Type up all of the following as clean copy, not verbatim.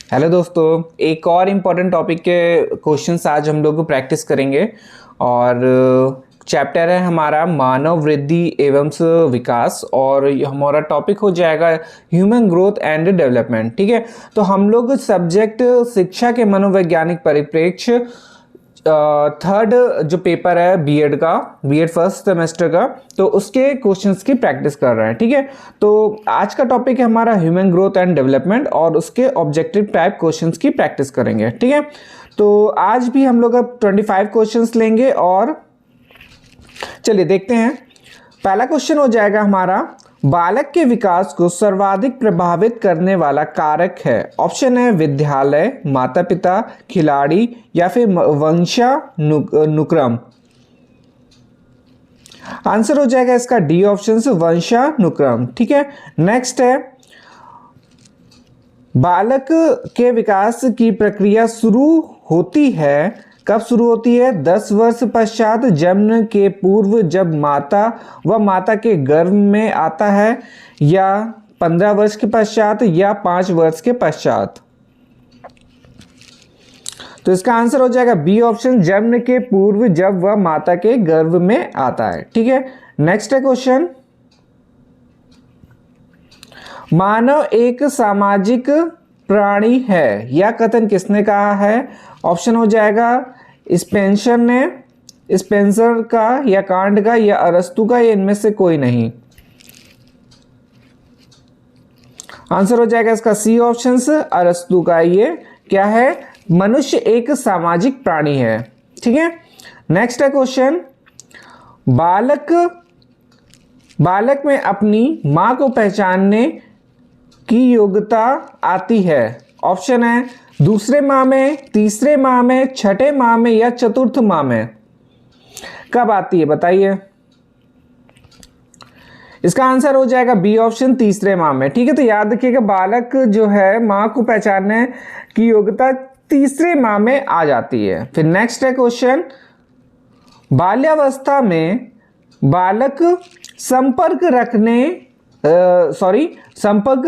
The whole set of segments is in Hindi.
हेलो दोस्तों, एक और इम्पॉर्टेंट टॉपिक के क्वेश्चंस आज हम लोग प्रैक्टिस करेंगे। और चैप्टर है हमारा मानव वृद्धि एवं विकास, और हमारा टॉपिक हो जाएगा ह्यूमन ग्रोथ एंड डेवलपमेंट। ठीक है, तो हम लोग सब्जेक्ट शिक्षा के मनोवैज्ञानिक परिप्रेक्ष्य थर्ड जो पेपर है बीएड का, बीएड फर्स्ट सेमेस्टर का, तो उसके क्वेश्चंस की प्रैक्टिस कर रहे हैं। ठीक है, तो आज का टॉपिक है हमारा ह्यूमन ग्रोथ एंड डेवलपमेंट, और उसके ऑब्जेक्टिव टाइप क्वेश्चंस की प्रैक्टिस करेंगे। ठीक है, तो आज भी हम लोग अब 25 क्वेश्चंस लेंगे, और चलिए देखते हैं। पहला क्वेश्चन हो जाएगा हमारा, बालक के विकास को सर्वाधिक प्रभावित करने वाला कारक है। ऑप्शन है विद्यालय, माता पिता, खिलाड़ी या फिर वंशानुक्रम। आंसर हो जाएगा इसका डी ऑप्शन से वंशानुक्रम। ठीक है, नेक्स्ट है, बालक के विकास की प्रक्रिया शुरू होती है, कब शुरू होती है? 10 वर्ष पश्चात, जन्म के पूर्व जब माता व माता के गर्भ में आता है, या 15 वर्ष के पश्चात, या 5 वर्ष के पश्चात। तो इसका आंसर हो जाएगा बी ऑप्शन, जन्म के पूर्व जब वह माता के गर्भ में आता है। ठीक है, नेक्स्ट है क्वेश्चन, मानव एक सामाजिक प्राणी है, यह कथन किसने कहा है? ऑप्शन हो जाएगा स्पेंसर ने, स्पेंसर का, या कांट का, या अरस्तु का, या इनमें से कोई नहीं। आंसर हो जाएगा इसका सी ऑप्शन से अरस्तु का। ये क्या है? मनुष्य एक सामाजिक प्राणी है। ठीक है, नेक्स्ट है क्वेश्चन, बालक में अपनी मां को पहचानने की योग्यता आती है। ऑप्शन है दूसरे माह में, तीसरे माह में, छठे माह में, या चतुर्थ माह में। कब आती है बताइए? इसका आंसर हो जाएगा बी ऑप्शन, तीसरे माह में। ठीक है, तो याद रखिएगा बालक जो है मां को पहचानने की योग्यता तीसरे माह में आ जाती है। फिर नेक्स्ट है क्वेश्चन, बाल्यावस्था में बालक संपर्क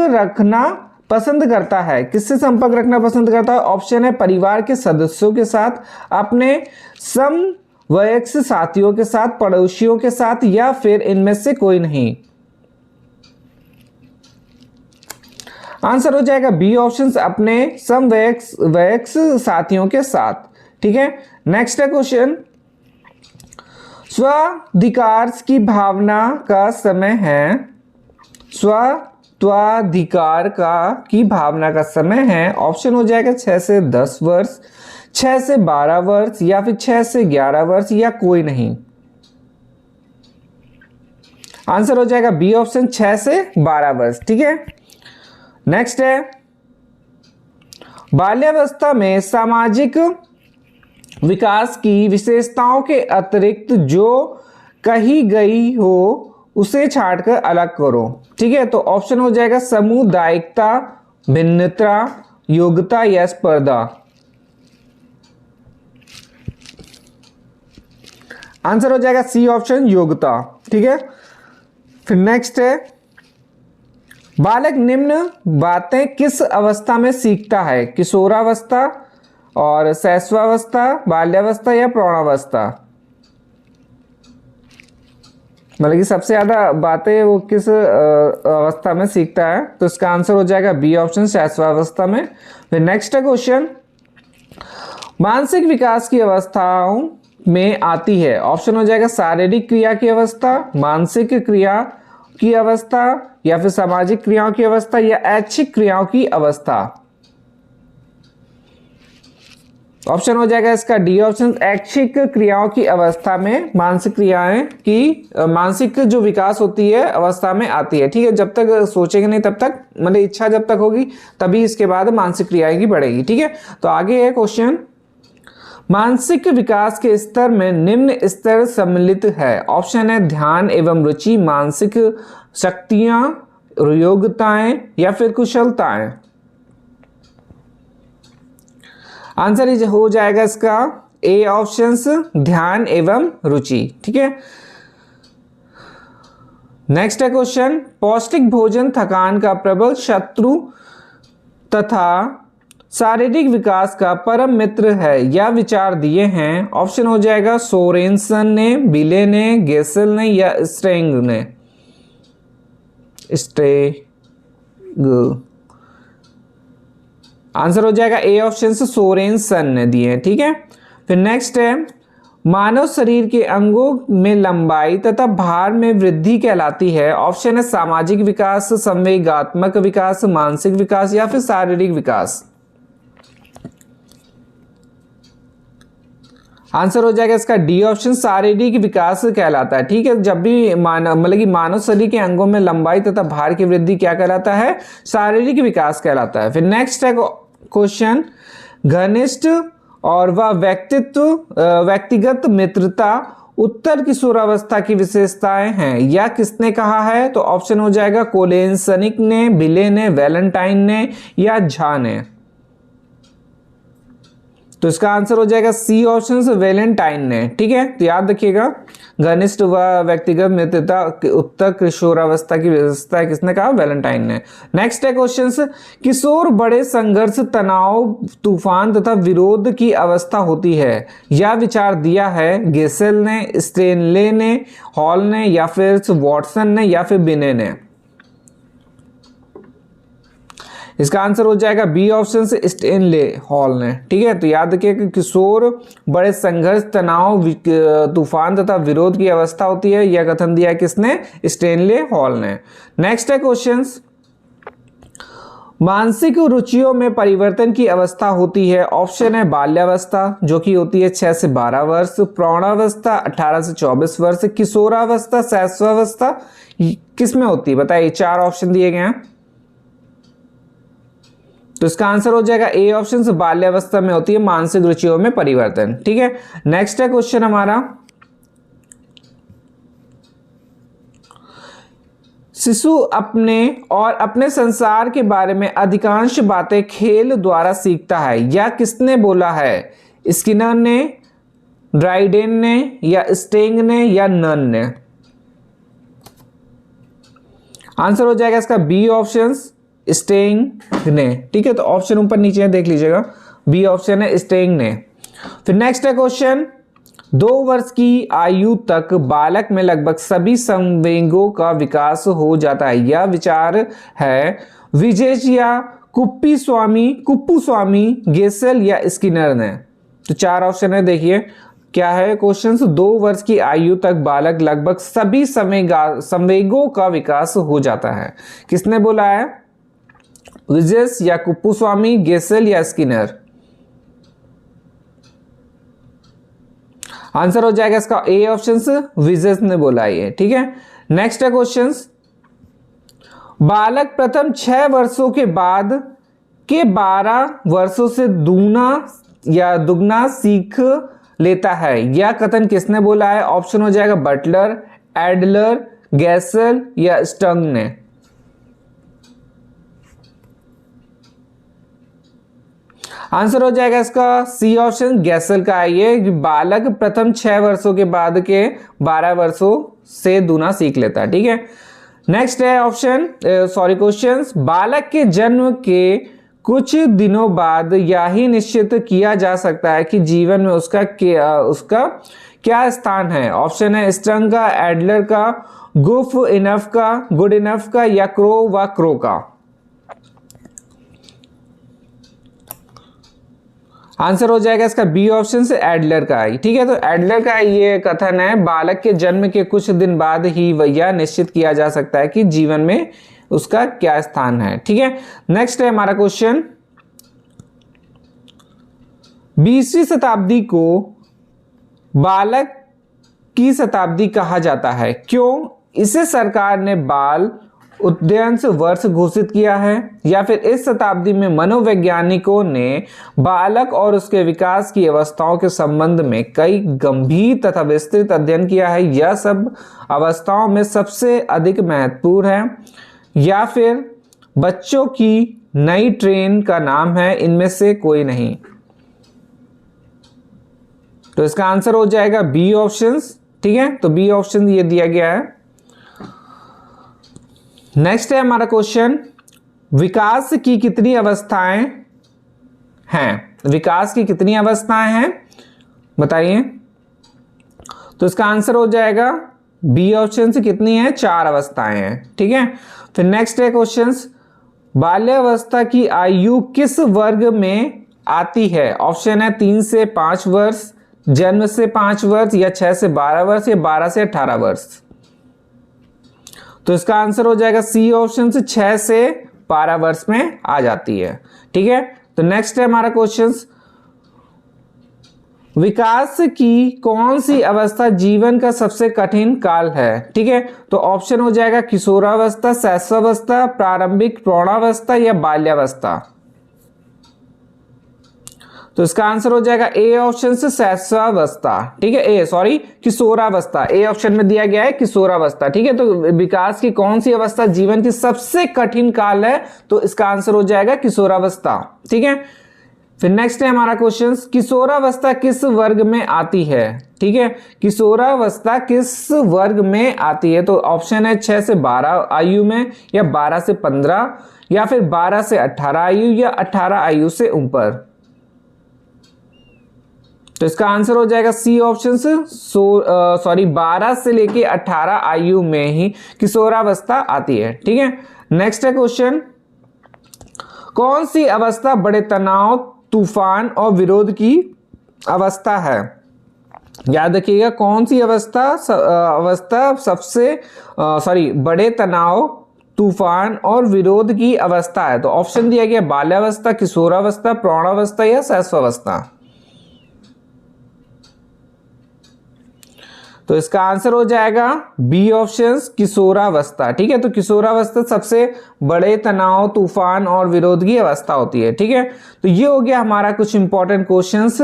रखना पसंद करता है। किससे संपर्क रखना पसंद करता है? ऑप्शन है परिवार के सदस्यों के साथ, अपने समवयस्क साथियों के साथ, पड़ोसियों के साथ, या फिर इनमें से कोई नहीं। आंसर हो जाएगा बी ऑप्शन, अपने समवयस्क साथियों के साथ। ठीक है, नेक्स्ट है क्वेश्चन, स्वाधिकार की भावना का समय है, स्वाधिकार की भावना का समय है। ऑप्शन हो जाएगा 6 से 10 वर्ष, 6 से 12 वर्ष, या फिर 6 से 11 वर्ष, या कोई नहीं। आंसर हो जाएगा बी ऑप्शन, 6 से 12 वर्ष। ठीक है, नेक्स्ट है, बाल्यावस्था में सामाजिक विकास की विशेषताओं के अतिरिक्त जो कही गई हो उसे छांटकर अलग करो। ठीक है, तो ऑप्शन हो जाएगा सामुदायिकता, भिन्नता, योग्यता, या स्पर्धा। आंसर हो जाएगा सी ऑप्शन, योग्यता। ठीक है, फिर नेक्स्ट है, बालक निम्न बातें किस अवस्था में सीखता है? किशोरावस्था, और शैशवावस्था, बाल्यावस्था, या प्रौढ़ावस्था। मतलब कि सबसे ज्यादा बातें वो किस अवस्था में सीखता है? तो इसका आंसर हो जाएगा बी ऑप्शन, शैशवावस्था में। फिर नेक्स्ट है क्वेश्चन, मानसिक विकास की अवस्थाओं में आती है। ऑप्शन हो जाएगा शारीरिक क्रिया की अवस्था, मानसिक क्रिया की अवस्था, या फिर सामाजिक क्रियाओं की अवस्था, या ऐच्छिक क्रियाओं की अवस्था। ऑप्शन हो जाएगा इसका डी ऑप्शन, ऐच्छिक क्रियाओं की अवस्था में मानसिक क्रियाएं की मानसिक जो विकास होती है अवस्था में आती है। ठीक है, जब तक सोचेंगे नहीं तब तक, मतलब इच्छा जब तक होगी तभी इसके बाद मानसिक क्रियाएं की बढ़ेगी। ठीक है, तो आगे है क्वेश्चन, मानसिक विकास के स्तर में निम्न स्तर सम्मिलित है। ऑप्शन है ध्यान एवं रुचि, मानसिक शक्तियां, योग्यताएं, या फिर कुशलताएं। आंसर हो जाएगा इसका ए ऑप्शंस, ध्यान एवं रुचि। ठीक है, नेक्स्ट है क्वेश्चन, पौष्टिक भोजन थकान का प्रबल शत्रु तथा शारीरिक विकास का परम मित्र है, यह विचार दिए हैं। ऑप्शन हो जाएगा सोरेनसन ने, बिले ने, गेसेल ने या स्ट्रेंग ने। आंसर हो जाएगा ए ऑप्शन से सोरेनसन ने दिए हैं। ठीक है, फिर नेक्स्ट है मानव शरीर के अंगों में लंबाई तथा भार में वृद्धि कहलाती है। ऑप्शन है सामाजिक विकास, संवेगात्मक विकास, मानसिक विकास या फिर शारीरिक विकास। आंसर हो जाएगा इसका डी ऑप्शन, शारीरिक विकास कहलाता है। ठीक है, जब भी मानव शरीर के अंगों में लंबाई तथा भार की वृद्धि क्या कहलाता है, शारीरिक विकास कहलाता है। फिर नेक्स्ट है क्वेश्चन, घनिष्ठ और वह व्यक्तिगत मित्रता उत्तर किशोरावस्था की विशेषताएं हैं, यह किसने कहा है? तो ऑप्शन हो जाएगा कोलेनसनिक ने, बिले ने, वैलेंटाइन ने या झा ने। तो इसका आंसर हो जाएगा सी ऑप्शन से वैलेंटाइन ने। ठीक है, तो याद रखिएगा घनिष्ठ व व्यक्तिगत मित्रता उत्तर किशोरावस्था की विशेषता किसने कहा? वैलेंटाइन ने। नेक्स्ट है क्वेश्चन, किशोर बड़े संघर्ष, तनाव, तूफान तथा विरोध की अवस्था होती है, यह विचार दिया है गेसेल ने, स्टेनले ने, हॉल ने या फिर वॉटसन ने या फिर बिने ने। इसका आंसर हो जाएगा बी ऑप्शन से स्टेनले हॉल ने। ठीक है, तो याद रखिए कि किशोर बड़े संघर्ष, तनाव, तूफान तथा विरोध की अवस्था होती है, यह कथन दिया है किसने? स्टेनले हॉल ने। नेक्स्ट है क्वेश्चन, मानसिक रुचियों में परिवर्तन की अवस्था होती है। ऑप्शन है बाल्यावस्था जो कि होती है 6 से 12 वर्ष, प्रौढ़ावस्था 18 से 24 वर्ष, किशोरावस्था, शैशवावस्था किसमें होती है? बताइए, 4 ऑप्शन दिए गए हैं। तो इसका आंसर हो जाएगा ए ऑप्शन से बाल्यावस्था में होती है मानसिक रुचियों में परिवर्तन। ठीक है, नेक्स्ट है क्वेश्चन हमारा, शिशु अपने संसार के बारे में अधिकांश बातें खेल द्वारा सीखता है, यह किसने बोला है? स्किनर ने, ड्राइडेन ने या स्टेंग ने या नन ने। आंसर हो जाएगा इसका बी ऑप्शन स्टेंग ने। ठीक है, तो ऑप्शन ऊपर नीचे है, देख लीजिएगा, बी ऑप्शन है स्टेंग ने। फिर नेक्स्ट है क्वेश्चन, 2 वर्ष की आयु तक बालक में लगभग सभी संवेगों का विकास हो जाता है, यह विचार है विजेश या कुप्पू स्वामी, गेसेल या स्किनर ने। तो 4 ऑप्शन है, देखिए क्या है क्वेश्चन, 2 वर्ष की आयु तक बालक लगभग सभी संवेगों का विकास हो जाता है, किसने बोला है? विजेस या कुप्पू स्वामी, गेसेल या स्किनर। आंसर हो जाएगा इसका ए ऑप्शन से विजेस ने बोला है। ठीक है, नेक्स्ट है क्वेश्चन, बालक प्रथम 6 वर्षों के बाद के 12 वर्षों से दूना या दुगना सीख लेता है, यह कथन किसने बोला है? ऑप्शन हो जाएगा बटलर, एडलर, गेसेल या स्टंग ने। आंसर हो जाएगा इसका सी ऑप्शन गेसेल का है, ये बालक प्रथम 6 वर्षों के बाद के 12 वर्षों से दूना सीख लेता है। ठीक है, नेक्स्ट है ऑप्शन क्वेश्चन, बालक के जन्म के कुछ दिनों बाद यही निश्चित किया जा सकता है कि जीवन में उसका क्या स्थान है। ऑप्शन है स्टंग का, एडलर का, गुड इनफ का या क्रो का। आंसर हो जाएगा इसका बी ऑप्शन से एडलर का है। ठीक है, तो एडलर का ये कथन है बालक के जन्म के कुछ दिन बाद ही यह निश्चित किया जा सकता है कि जीवन में उसका क्या स्थान है। ठीक है, नेक्स्ट है हमारा क्वेश्चन, 20वीं शताब्दी को बालक की शताब्दी कहा जाता है, क्यों? इसे सरकार ने बाल उद्यंश वर्ष घोषित किया है, या फिर इस शताब्दी में मनोवैज्ञानिकों ने बालक और उसके विकास की अवस्थाओं के संबंध में कई गंभीर तथा विस्तृत अध्ययन किया है, यह सब अवस्थाओं में सबसे अधिक महत्वपूर्ण है, या फिर बच्चों की नई ट्रेन का नाम है, इनमें से कोई नहीं। तो इसका आंसर हो जाएगा बी ऑप्शन। ठीक है, तो बी ऑप्शन ये दिया गया है। नेक्स्ट है हमारा क्वेश्चन, विकास की कितनी अवस्थाएं हैं। विकास की कितनी अवस्थाएं हैं बताइए। तो इसका आंसर हो जाएगा बी ऑप्शन से, कितनी है, 4 अवस्थाएं हैं। ठीक है, फिर नेक्स्ट है क्वेश्चन, बाल्यावस्था की आयु किस वर्ग में आती है? ऑप्शन है 3 से 5 वर्ष, जन्म से 5 वर्ष, या 6 से 12 वर्ष, या 12 से 18 वर्ष। तो इसका आंसर हो जाएगा सी ऑप्शन से, 6 से 12 वर्ष में आ जाती है। ठीक है, तो नेक्स्ट है हमारा क्वेश्चन, विकास की कौन सी अवस्था जीवन का सबसे कठिन काल है? ठीक है, तो ऑप्शन हो जाएगा किशोरावस्था, शैशवावस्था, प्रारंभिक प्रौढ़ावस्था, या बाल्यावस्था। तो इसका आंसर हो जाएगा ए ऑप्शन से, शैशवावस्था। ठीक है, किशोरावस्था, ए ऑप्शन में दिया गया है किशोरावस्था। ठीक है, तो विकास की कौन सी अवस्था जीवन की सबसे कठिन काल है? तो इसका आंसर हो जाएगा किशोरावस्था। ठीक है, फिर नेक्स्ट है हमारा क्वेश्चन, किशोरावस्था किस वर्ग में आती है? ठीक है, किशोरावस्था किस वर्ग में आती है? तो ऑप्शन है 6 से 12 आयु में, या 12 से 15, या फिर 12 से 18 आयु, या 18 आयु से ऊपर। तो इसका आंसर हो जाएगा सी ऑप्शन से, 12 से लेके 18 आयु में ही किशोरावस्था आती है। ठीक है, नेक्स्ट है क्वेश्चन, कौन सी अवस्था बड़े तनाव, तूफान और विरोध की अवस्था है? याद रखिएगा, कौन सी अवस्था सबसे बड़े तनाव, तूफान और विरोध की अवस्था है? तो ऑप्शन दिया गया बाल्यावस्था, किशोरावस्था, प्रौढ़ावस्था, या शैशवावस्था। तो इसका आंसर हो जाएगा बी ऑप्शन, किशोरावस्था। ठीक है, तो किशोरावस्था सबसे बड़े तनाव, तूफान और विरोध की अवस्था होती है। ठीक है, तो ये हो गया हमारा कुछ इंपॉर्टेंट क्वेश्चंस,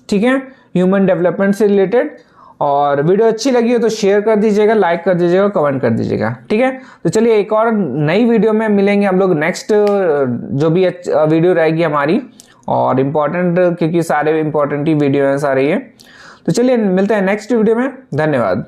ठीक है, ह्यूमन डेवलपमेंट से रिलेटेड। और वीडियो अच्छी लगी हो तो शेयर कर दीजिएगा, लाइक कर दीजिएगा, कमेंट कर दीजिएगा। ठीक है, तो चलिए एक और नई वीडियो में मिलेंगे हम लोग, नेक्स्ट जो भी वीडियो रहेगी हमारी, और इम्पॉर्टेंट, क्योंकि सारे इम्पॉर्टेंट ही वीडियो हैं सारे ये। तो चलिए मिलते हैं नेक्स्ट वीडियो में, धन्यवाद।